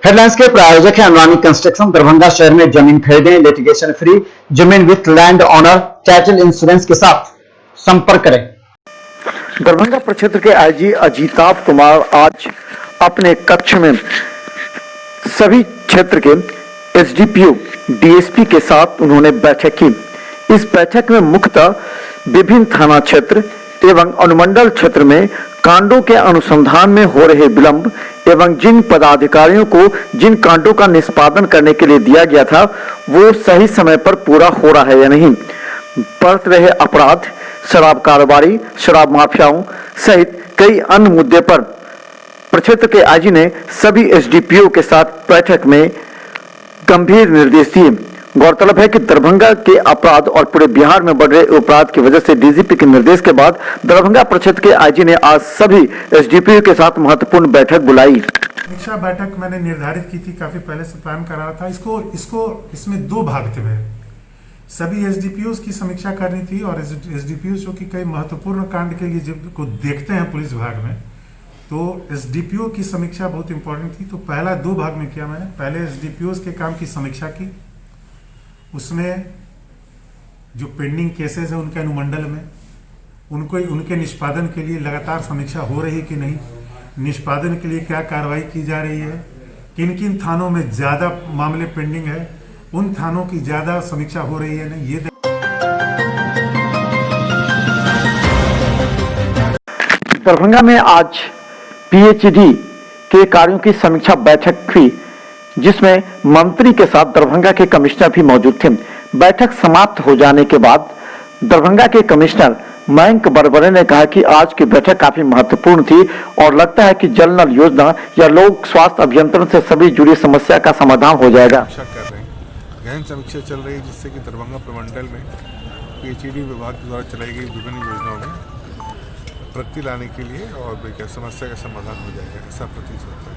Headlines के प्रायोजक है अनुरानी कंस्ट्रक्शन। दरभंगा शहर में जमीन खरीदें, लिटिगेशन फ्री, जमीन with land owner, title insurance के साथ संपर्क करें। दरभंगा प्रक्षेत्र के आईजी अजिताभ कुमार आज अपने कक्ष में सभी क्षेत्र के एसडीपीओ, डीएसपी के साथ उन्होंने बैठक की। इस बैठक में मुख्यतः विभिन्न थाना क्षेत्र एवं अनुमंडल क्षेत्र में कांडों के अनुसंधान में हो रहे विलंब एवं जिन पदाधिकारियों को जिन कांडों का निष्पादन करने के लिए दिया गया था वो सही समय पर पूरा हो रहा है या नहीं, बढ़ रहे अपराध, शराब कारोबारी, शराब माफियाओं सहित कई अन्य मुद्दे पर प्रक्षेत्र के आईजी ने सभी एसडीपीओ के साथ बैठक में गंभीर निर्देश दिए। गौरतलब है कि दरभंगा के अपराध और पूरे बिहार में बढ़ रहे अपराध की वजह से डीजीपी के निर्देश के बाद दरभंगा प्रक्षेत्र के आईजी ने आज सभी एसडीपीओ के साथ महत्वपूर्ण बैठक बुलाई। समीक्षा बैठक मैंने निर्धारित की थी, काफी पहले से प्लान करा रहा था। इसमें दो भाग थे मेरे। सभी एसडीपीओ की समीक्षा करनी थी और एसडीपीओ जो कि कई महत्वपूर्ण कांड के लिए जब को देखते हैं पुलिस विभाग में, तो एसडीपीओ की समीक्षा बहुत इंपॉर्टेंट थी। तो पहला दो भाग में किया मैंने। पहले एसडीपीओ के काम की समीक्षा की, उसमें जो पेंडिंग केसेस है उनके अनुमंडल में उनके निष्पादन के लिए लगातार समीक्षा हो रही कि नहीं, निष्पादन के लिए क्या कार्रवाई की जा रही है, किन किन थानों में ज्यादा मामले पेंडिंग है, उन थानों की ज्यादा समीक्षा हो रही है नहीं, ये दरभंगा में आज पीएचडी के कार्यों की समीक्षा बैठक हुई, जिसमें मंत्री के साथ दरभंगा के कमिश्नर भी मौजूद थे। बैठक समाप्त हो जाने के बाद दरभंगा के कमिश्नर मयंक बरबरे ने कहा कि आज की बैठक काफी महत्वपूर्ण थी और लगता है कि जल नल योजना या लोक स्वास्थ्य अभियंत्रण से सभी जुड़ी समस्या का समाधान हो जाएगा। गहन समीक्षा चल रही है जिससे कि दरभंगा प्रमंडल में पीएचडी विभाग के द्वारा चलाई गई विभिन्न योजनाओं में प्रगति लाने के लिए और समस्या का समाधान हो जाएगा, ऐसा प्रतीत होता है।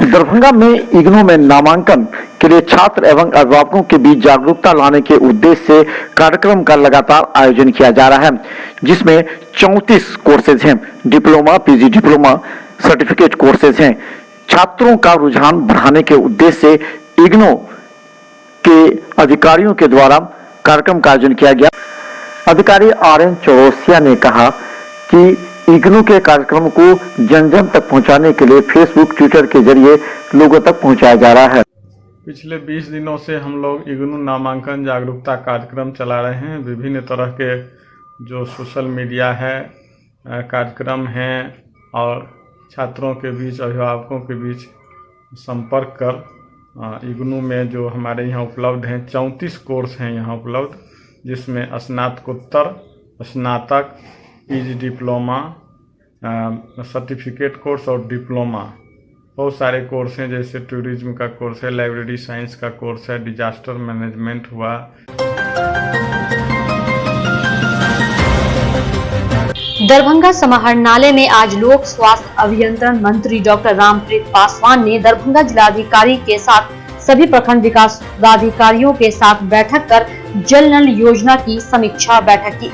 दरभंगा में इग्नू में नामांकन के लिए छात्र एवं अभिभावकों के बीच जागरूकता लाने के उद्देश्य से कार्यक्रम का लगातार आयोजन किया जा रहा है, जिसमें 34 कोर्सेज हैं, diploma, PG diploma, certificate courses हैं। छात्रों का रुझान बढ़ाने के उद्देश्य से इग्नू के अधिकारियों के द्वारा कार्यक्रम का आयोजन किया गया। अधिकारी आर.एन. चौरसिया ने कहा कि इग्नू के कार्यक्रम को जन जन तक पहुंचाने के लिए फेसबुक, ट्विटर के जरिए लोगों तक पहुंचाया जा रहा है। पिछले 20 दिनों से हम लोग इग्नू नामांकन जागरूकता कार्यक्रम चला रहे हैं। विभिन्न तरह के जो सोशल मीडिया है कार्यक्रम हैं और छात्रों के बीच, अभिभावकों के बीच संपर्क कर इग्नू में जो हमारे यहाँ उपलब्ध हैं 34 कोर्स हैं यहाँ उपलब्ध, जिसमें स्नातकोत्तर, स्नातक, पीजी डिप्लोमा, सर्टिफिकेट कोर्स और डिप्लोमा, बहुत सारे कोर्स हैं। जैसे टूरिज्म का कोर्स है, लाइब्रेरी साइंस का कोर्स है, डिजास्टर मैनेजमेंट हुआ। दरभंगा समाहरणालय में आज लोक स्वास्थ्य अभियंत्रण मंत्री डॉक्टर रामप्रीत पासवान ने दरभंगा जिलाधिकारी के साथ सभी प्रखंड विकास पदाधिकारियों के साथ बैठक कर जल नल योजना की समीक्षा बैठक की।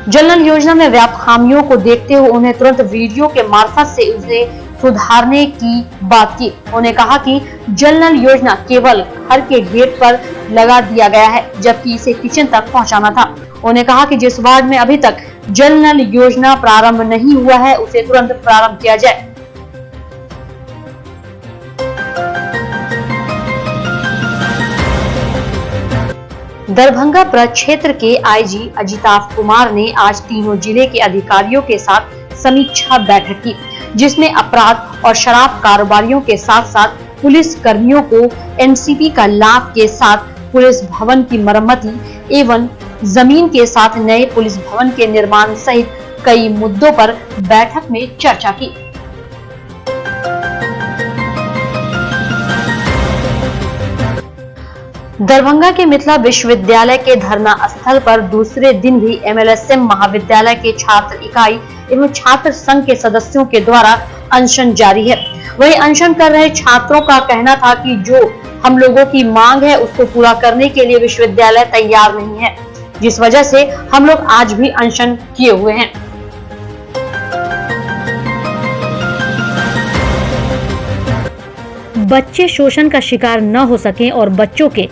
जल नल योजना में व्याप्त खामियों को देखते हुए उन्हें तुरंत वीडियो के मार्फत से उसे सुधारने की बात की। उन्होंने कहा कि जल नल योजना केवल घर के गेट पर लगा दिया गया है, जबकि इसे किचन तक पहुंचाना था। उन्होंने कहा कि जिस वार्ड में अभी तक जल नल योजना प्रारंभ नहीं हुआ है उसे तुरंत प्रारंभ किया जाए। दरभंगा प्रक्षेत्र के आईजी अजिताभ कुमार ने आज तीनों जिले के अधिकारियों के साथ समीक्षा बैठक की, जिसमें अपराध और शराब कारोबारियों के साथ साथ पुलिस कर्मियों को एनसीपी का लाभ के साथ पुलिस भवन की मरम्मती एवं जमीन के साथ नए पुलिस भवन के निर्माण सहित कई मुद्दों पर बैठक में चर्चा की। दरभंगा के मिथिला विश्वविद्यालय के धरना स्थल पर दूसरे दिन भी एमएलएसएम महाविद्यालय के छात्र इकाई एवं छात्र संघ के सदस्यों के द्वारा अनशन जारी है। वही अनशन कर रहे छात्रों का कहना था कि जो हम लोगों की मांग है उसको पूरा करने के लिए विश्वविद्यालय तैयार नहीं है। जिस वजह से हम लोग आज भी अनशन किए हुए हैं। बच्चे शोषण का शिकार न हो सकें और बच्चों के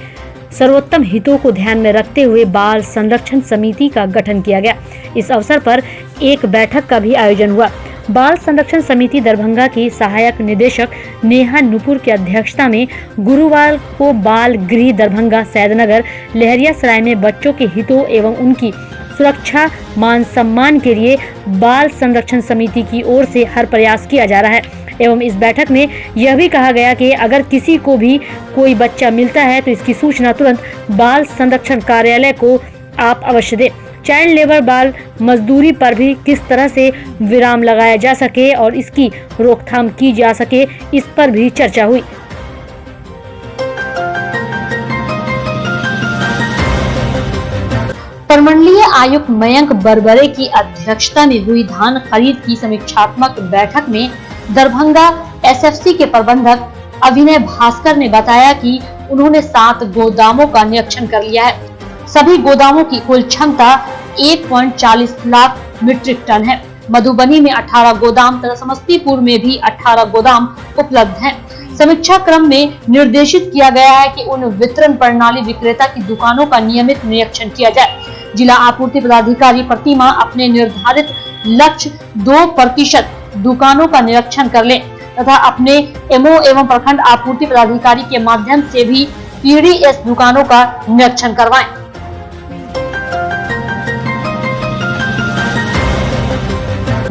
सर्वोत्तम हितों को ध्यान में रखते हुए बाल संरक्षण समिति का गठन किया गया। इस अवसर पर एक बैठक का भी आयोजन हुआ। बाल संरक्षण समिति दरभंगा की सहायक निदेशक नेहा नुपुर की अध्यक्षता में गुरुवार को बाल गृह दरभंगा सैदनगर लहरियासराय में बच्चों के हितों एवं उनकी सुरक्षा मान सम्मान के लिए बाल संरक्षण समिति की ओर से हर प्रयास किया जा रहा है। एवं इस बैठक में यह भी कहा गया कि अगर किसी को भी कोई बच्चा मिलता है तो इसकी सूचना तुरंत बाल संरक्षण कार्यालय को आप अवश्य दें। चाइल्ड लेबर बाल मजदूरी पर भी किस तरह से विराम लगाया जा सके और इसकी रोकथाम की जा सके, इस पर भी चर्चा हुई। प्रमंडलीय आयुक्त मयंक बरबरे की अध्यक्षता में हुई धान खरीद की समीक्षात्मक बैठक में दरभंगा एसएफसी के प्रबंधक अभिनय भास्कर ने बताया कि उन्होंने 7 गोदामों का निरीक्षण कर लिया है। सभी गोदामों की कुल क्षमता 1.40 लाख मीट्रिक टन है। मधुबनी में 18 गोदाम तथा समस्तीपुर में भी 18 गोदाम उपलब्ध हैं। समीक्षा क्रम में निर्देशित किया गया है कि उन वितरण प्रणाली विक्रेता की दुकानों का नियमित निरीक्षण किया जाए। जिला आपूर्ति पदाधिकारी प्रतिमा अपने निर्धारित लक्ष्य 2% दुकानों का निरीक्षण कर लें तथा अपने एमओ एवं प्रखंड आपूर्ति पदाधिकारी के माध्यम से भी पीडीएस दुकानों का निरीक्षण करवाएं।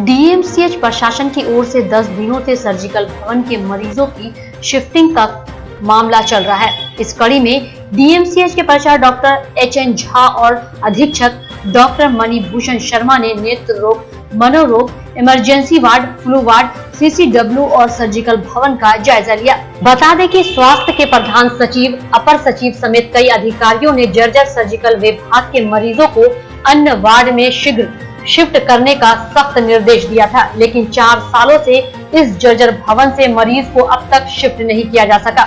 डीएमसीएच प्रशासन की ओर से 10 दिनों से सर्जिकल भवन के मरीजों की शिफ्टिंग का मामला चल रहा है। इस कड़ी में डीएमसीएच के प्रचार डॉक्टर एचएन झा और अधीक्षक डॉक्टर मणिभूषण शर्मा ने नेत्र रोग, मनोरोग, emergency ward, flu ward, CCW और सर्जिकल भवन का जायजा लिया। बता दें कि स्वास्थ्य के प्रधान सचिव, अपर सचिव समेत कई अधिकारियों ने जर्जर सर्जिकल विभाग के मरीजों को अन्य वार्ड में शीघ्र शिफ्ट करने का सख्त निर्देश दिया था, लेकिन 4 सालों से इस जर्जर भवन से मरीज को अब तक शिफ्ट नहीं किया जा सका।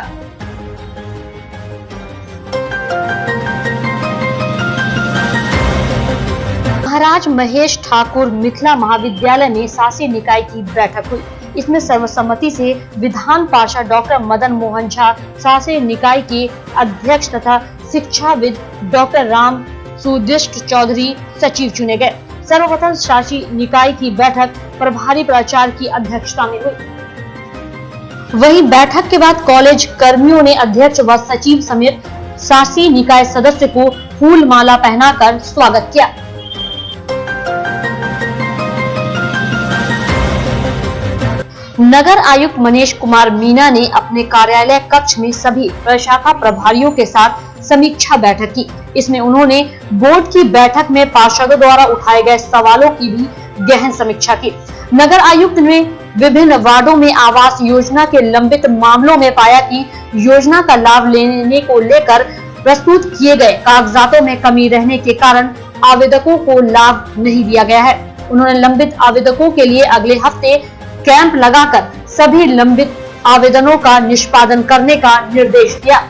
महाराज महेश ठाकुर मिथिला महाविद्यालय में शासी निकाय की बैठक हुई। इसमें सर्वसम्मति से विधान पार्षद डॉक्टर मदन मोहन झा शासी निकाय के अध्यक्ष तथा शिक्षाविद डॉक्टर राम सुदिष्ट चौधरी सचिव चुने गए। सर्वप्रथम शासी निकाय की बैठक प्रभारी प्राचार्य की अध्यक्षता में हुई। वहीं बैठक के बाद कॉलेज कर्मियों ने अध्यक्ष व सचिव समेत शासी निकाय सदस्य को फूल माला पहनाकर स्वागत किया। नगर आयुक्त मनीष कुमार मीना ने अपने कार्यालय कक्ष में सभी प्रशाखा प्रभारियों के साथ समीक्षा बैठक की। इसमें उन्होंने बोर्ड की बैठक में पार्षदों द्वारा उठाए गए सवालों की भी गहन समीक्षा की। नगर आयुक्त ने विभिन्न वार्डों में आवास योजना के लंबित मामलों में पाया कि योजना का लाभ लेने को लेकर प्रस्तुत किए गए कागजातों में कमी रहने के कारण आवेदकों को लाभ नहीं दिया गया है। उन्होंने लंबित आवेदकों के लिए अगले हफ्ते कैंप लगाकर सभी लंबित आवेदनों का निष्पादन करने का निर्देश दिया।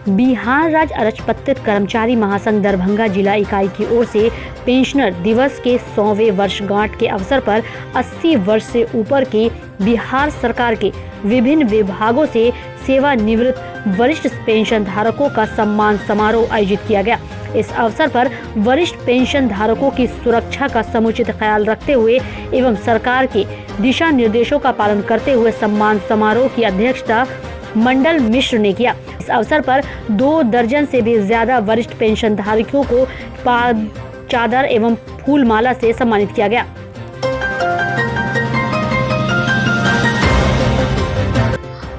बिहार राज्य अराजपत्रित कर्मचारी महासंघ दरभंगा जिला इकाई की ओर से पेंशनर दिवस के 100वें वर्षगांठ के अवसर पर 80 वर्ष से ऊपर के बिहार सरकार के विभिन्न विभागों से सेवानिवृत्त वरिष्ठ पेंशन धारकों का सम्मान समारोह आयोजित किया गया। इस अवसर पर वरिष्ठ पेंशन धारकों की सुरक्षा का समुचित ख्याल रखते हुए एवं सरकार के दिशा निर्देशों का पालन करते हुए सम्मान समारोह की अध्यक्षता मंडल मिश्र ने किया। इस अवसर पर 2 दर्जन से भी ज्यादा वरिष्ठ पेंशन धारकों को चादर एवं फूल माला से सम्मानित किया गया।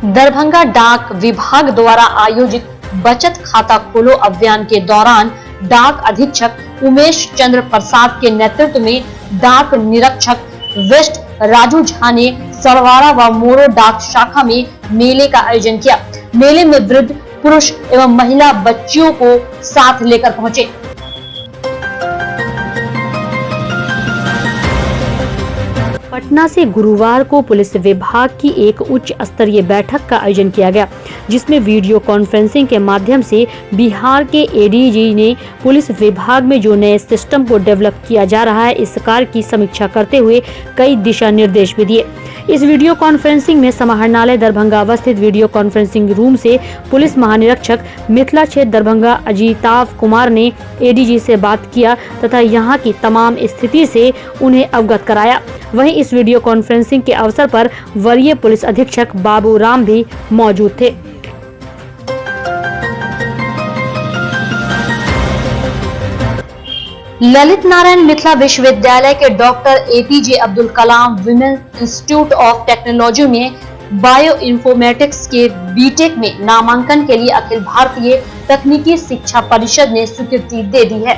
दरभंगा डाक विभाग द्वारा आयोजित बचत खाता खोलो अभियान के दौरान डाक अधीक्षक उमेश चंद्र प्रसाद के नेतृत्व में डाक निरीक्षक वेस्ट राजू झा ने सरवाड़ा व मोरो डाक शाखा में मेले का आयोजन किया। मेले में वृद्ध, पुरुष एवं महिला बच्चियों को साथ लेकर पहुंचे। पटना से गुरुवार को पुलिस विभाग की एक उच्च स्तरीय बैठक का आयोजन किया गया, जिसमें वीडियो कॉन्फ्रेंसिंग के माध्यम से बिहार के एडीजी ने पुलिस विभाग में जो नए सिस्टम को डेवलप किया जा रहा है, इस कार्य की समीक्षा करते हुए कई दिशा निर्देश भी दिए। इस वीडियो कॉन्फ्रेंसिंग में समाहरणालय दरभंगा अवस्थित वीडियो कॉन्फ्रेंसिंग रूम से पुलिस महानिरीक्षक मिथिला क्षेत्र दरभंगा अजिताभ कुमार ने एडीजी से बात किया तथा यहां की तमाम स्थिति से उन्हें अवगत कराया। वहीं इस वीडियो कॉन्फ्रेंसिंग के अवसर पर वरीय पुलिस अधीक्षक बाबू राम भी मौजूद थे। ललित नारायण मिथिला विश्वविद्यालय के doctor APJ Abdul Kalam women institute of technology में बायो इन्फॉर्मेटिक्स के बीटेक में नामांकन के लिए अखिल भारतीय तकनीकी शिक्षा परिषद ने स्वीकृति दे दी है।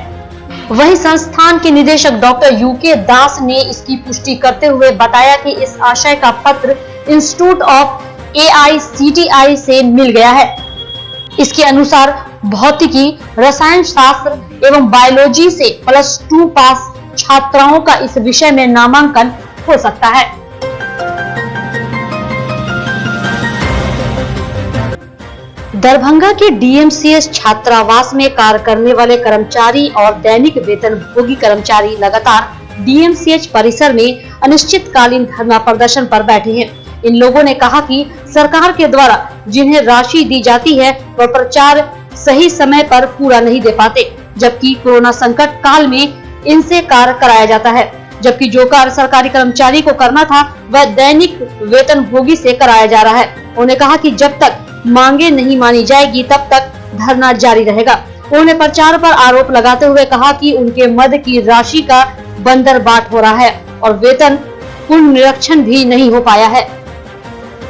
वहीं संस्थान के निदेशक डॉक्टर यूके दास ने इसकी पुष्टि करते हुए बताया कि इस आशय का पत्र इंस्टीट्यूट ऑफ AICTI से मिल गया है। इसके अनुसार भौतिकी, रसायन शास्त्र एवं बायोलॉजी से +2 पास छात्राओं का इस विषय में नामांकन हो सकता है। दरभंगा के DMCS छात्रावास में कार्य करने वाले कर्मचारी और दैनिक वेतनभोगी कर्मचारी लगातार DMCH परिसर में अनिश्चितकालीन धरना प्रदर्शन पर बैठे हैं। इन लोगों ने कहा कि सरकार के द्वारा जिन्हें राशि दी जाती है वह प्रचार सही समय पर पूरा नहीं दे पाते, जबकि कोरोना संकट काल में इनसे कार्य कराया जाता है, जबकि जो कार्य सरकारी कर्मचारी को करना था वह दैनिक वेतनभोगी से कराया जा रहा है। उन्होंने कहा कि जब तक मांगे नहीं मानी जाएगी तब तक धरना जारी रहेगा। उन्होंने प्रचार पर आरोप लगाते हुए कहा कि उनके मद की राशि का बंदरबाट हो रहा है और वेतन पुनर्निरीक्षण भी नहीं हो पाया है।